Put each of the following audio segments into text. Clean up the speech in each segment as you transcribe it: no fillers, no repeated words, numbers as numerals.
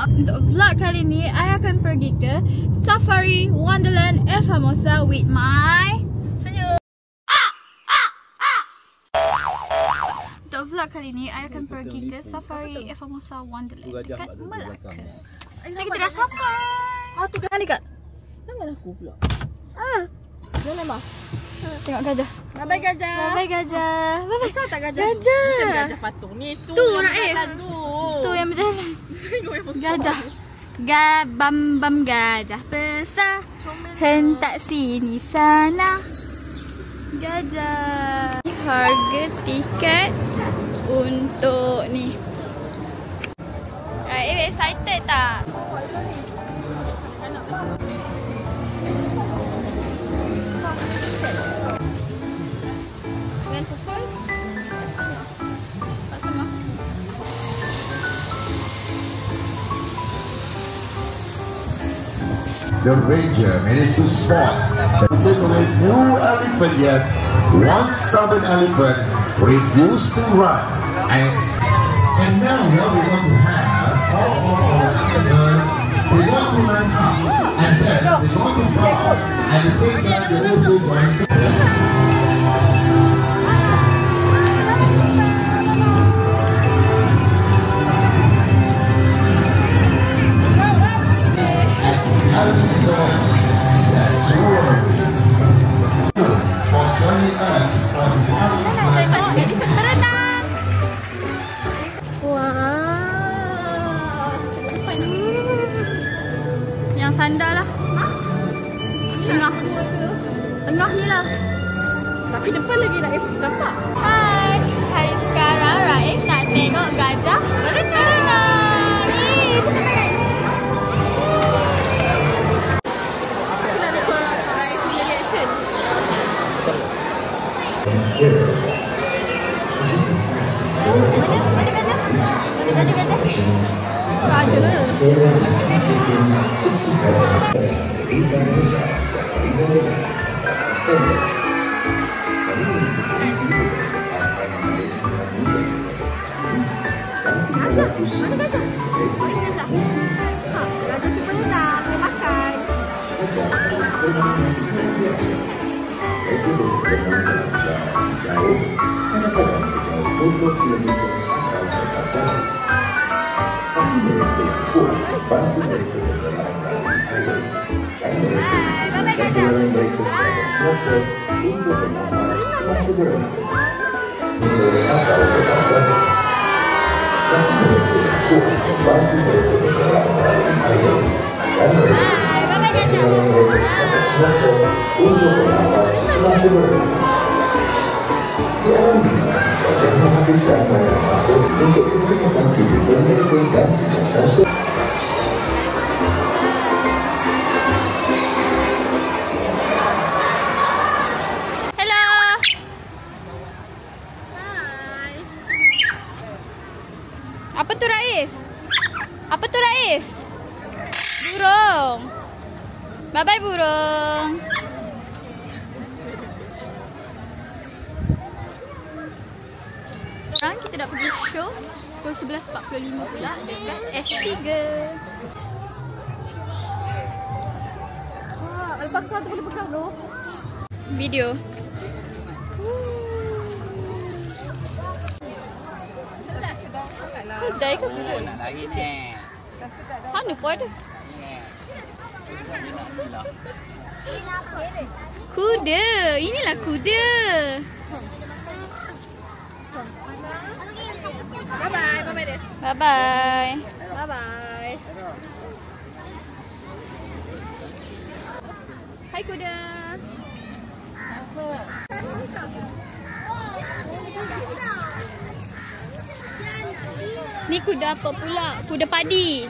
Untuk vlog kali ni, I akan pergi ke Safari Wonderland Famosa with my senyum. Untuk vlog kali ni, I akan pergi ke Safari Famosa Wonderland dekat Melaka. So kita dah sampai. Tu kali kat. Jangan aku pula. Jangan mah. Tengok gajah. Bye gajah. Bye gajah. Bye Besar tak gajah? Gajah. Bukan gajah patung ni. Tu Raif. Tu yang berjalan. Gajah. Bam gajah besar. Hentak sini sana. Gajah. Harga tiket untuk ni. Raif excited tak? The ranger managed to spot that there's only few elephant yet. One stubborn elephant refused to run. And now what we want to have all elephants, they want to run up and then they want to bow. At the same time they're also going to sandal lah. Tengah ni lah. Tapi depan lagi Raif nampak. Hai. Hari sekarang Raif nak tengok gajah berenang. Ni, tengok tangan. Aku nak record Raif punya reaction. Mana gajah? Mana gajah? Tak ada lah. Gajah tu berenang, dia makan. Apa tu Raif? Apa tu Raif? Burung. Bye-bye burung. Sekarang kita dah pergi show pukul 11.45 pula dekat S3. Wah, alpaka tu boleh pegang tu. Video. Kedai ke kuda? Nak lari ni. Sana pun ada. Kuda. Inilah kuda. Bye-bye. Bye-bye dia. Bye-bye. Bye-bye. Hai kuda. Ni kuda apa pula? Kuda padi.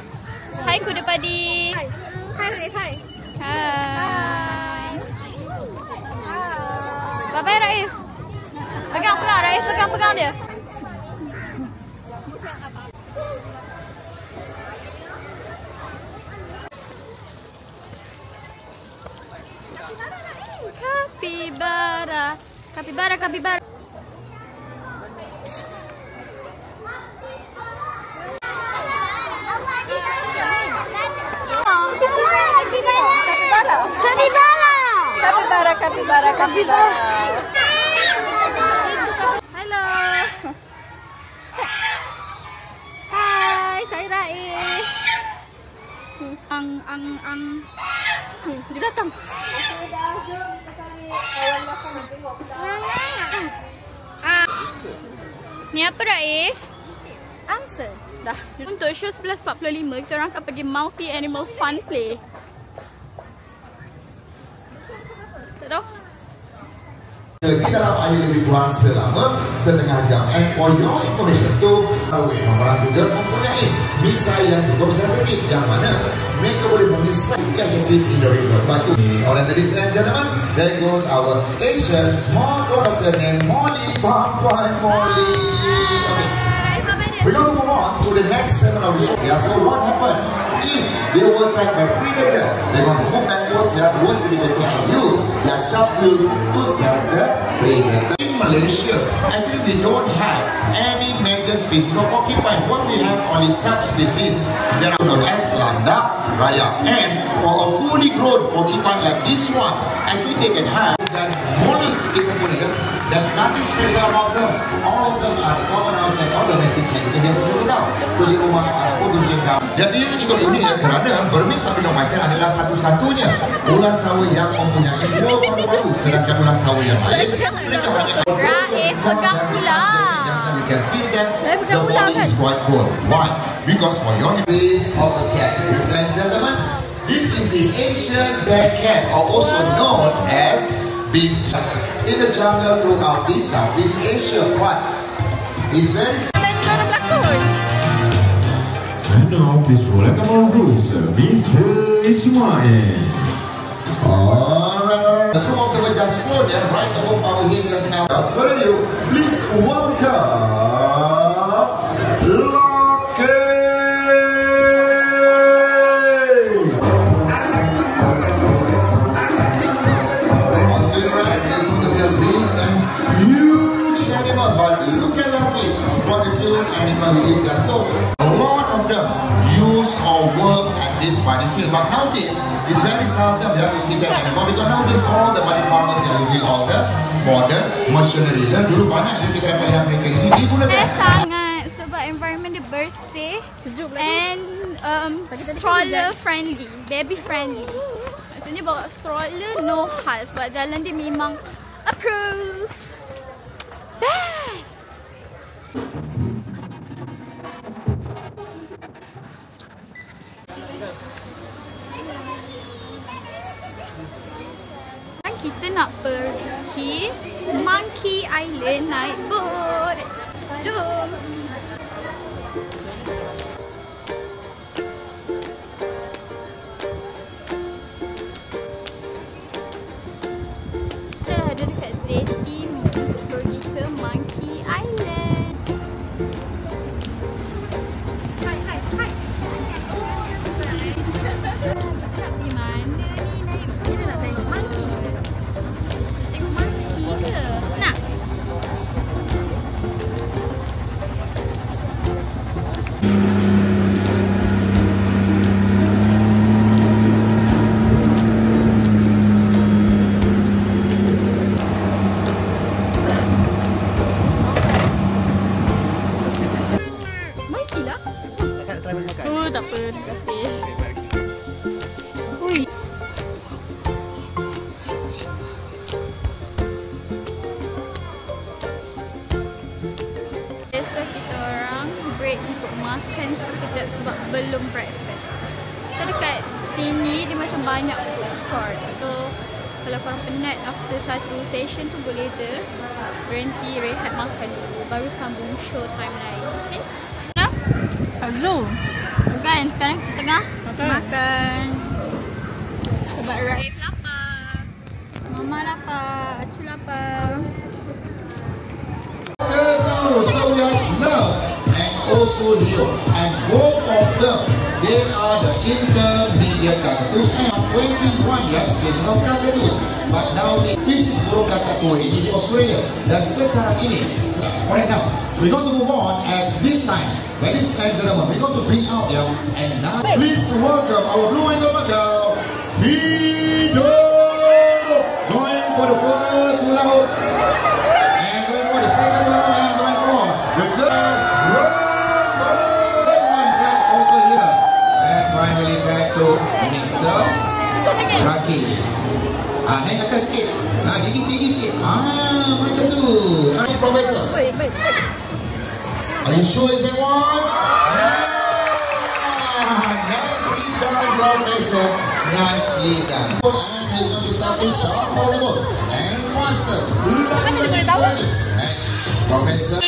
Hai kuda padi. Hai. Hai Raif, hai. Hai. Bye-bye Raif. Pegang Raif. Pegang dia. Kapibara, kapibara. Kapibara. Halo. Hai, saya Raif. Dia datang. Ni apa Raif? Answer. Dah. Untuk show 11.45 kita orang akan pergi multi animal fun play. Tak tahu? Di dalam air lebih kurang selama setengah jam. And for your information tu, orang juga mempunyai misai yang cukup sensitif yang mana mereka boleh memisai catch a fish in the river. Sebab tu, alright ladies and gentlemen, there goes our Asian small daughter named Molly. Bye Molly. Okay. We're going to move on to the next segment of the show. Yeah, so what happened if they were attacked by predator? They're going to move backwards here towards the predator and use their sharp quills to snatch the predator. In Malaysia, actually we don't have any major species of porcupine. What we have only subspecies that are known as landak raya. And for a fully grown porcupine like this one, actually they can have that mollusk component. There's nothing special about them. All of them are common house like all domestic cat. Kita biasa kita tahu. Kucing rumah ataupun kucing kamu. Jadi ia cukup unik ya kerana Burmese Sapinophyton adalah satu-satunya ular sawa yang mempunyai dua paru-paru, sedangkan ular sawa yang lain mereka hanya Raif pegang pula. You can feel that the body is quite cold. Why? Because for your face of a cat, ladies and gentlemen, this is the Asian bear cat, or also known as big cat. In the jungle throughout this Southeast Asia, but it's very. And now, please welcome our host, Mr. Ismail. Alright. The crew of the just flown right above our heads just now. Without further ado, please welcome Loki. On to the right, there's going to be a big and huge animal, but look at Loki. What a cute animal he is. So, a lot of them use or work at this body field, but nowadays it's very seldom you have to see that animal because nowadays all the body farmers are using all the modern machinery. Dan dulu banyak dia kira yang mereka ini digunakan. Sangat sebab environment dia bersih, Sejuk lagi. and stroller friendly, baby friendly. Maksudnya bawa stroller no hal sebab jalan dia memang approve. Best. Kita nak pergi Monkey Island naik boat. Jom. Kita dah ada dekat JT pergi ke Monkey Island. Hai. Nak pergi mana ni? Naik kita nak tengok monkey. Tengok monkey ke? Nak? Monkey lah. Oh, tak apa. Terima kasih. Ui. Biasa kita orang break untuk makan sekejap sebab belum breakfast. So dekat sini dia macam banyak food court. So kalau korang penat after satu session tu boleh je berhenti rehat makan dulu baru sambung show time lain. Okay? Nah, Zoo. bukan sekarang kita tengah makan. Sebab Raif lapar, Mama lapar, Acu lapar. So we have Love and also Leo, and both of them they are the intermediate characters. And of 21 species of kakadus. But nowadays, species burung kakatua ini di Australia. Dan sekarang ini, right now, we're going to move on as this time, ladies and gentlemen, we're going to bring out them. And now, please welcome our blue and gold girl, Fido, going for the first hula hoop, and going for the second hula hoop, and going for the third one from over here, and finally back to Mr. Raki. Naik atas sikit, tinggi sikit, macam tu. Professor, are you sure is that one? Nicely done, Professor. Nicely done. And he's going to start to shot for the ball. And faster. And Professor.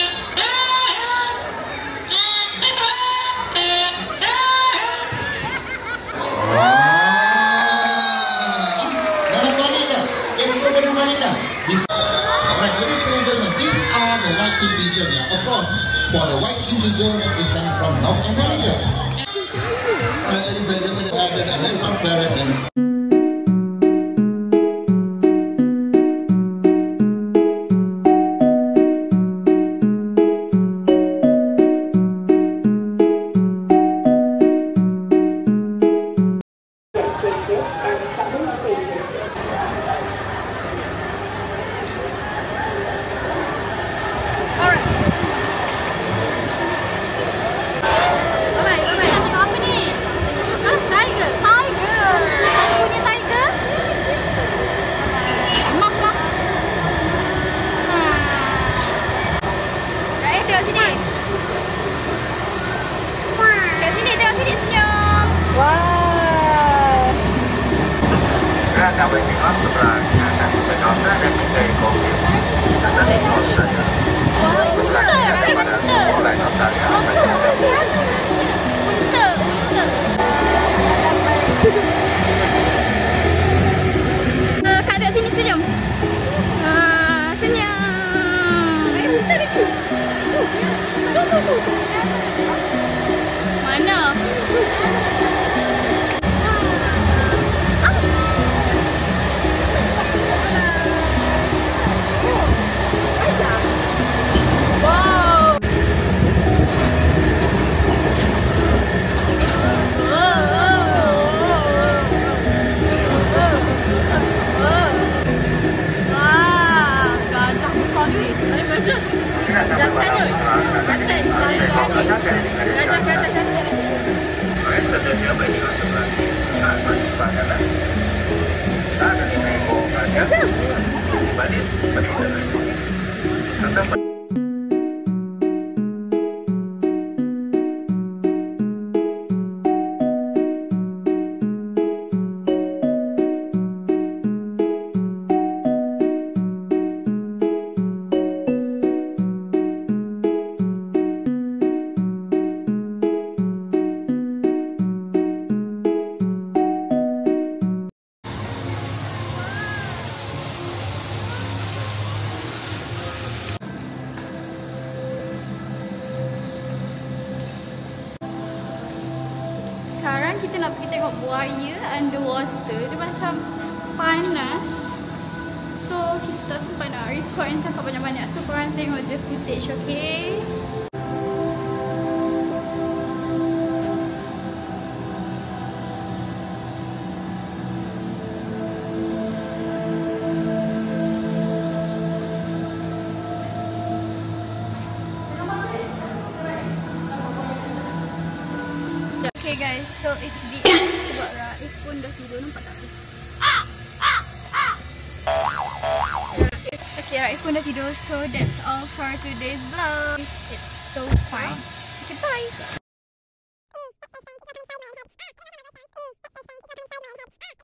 Alright, ladies and gentlemen, these are the white pigeon. Of course, for the white pigeon is coming from North America. Alright, ladies and gentlemen, I have a hands-on parrot and Kadek sini senyum. Senyum. Mana? Sekarang kita nak pergi tengok buaya underwater. Dia macam panas. So kita tak sempat nak record and cakap banyak-banyak. So korang tengok je footage, okay? Okay guys, so it's the end. Sebab Raif pun dah tidur, nampak tak? Okay, Raif pun dah tidur. So that's all for today's vlog. It's so fun. Okay, bye.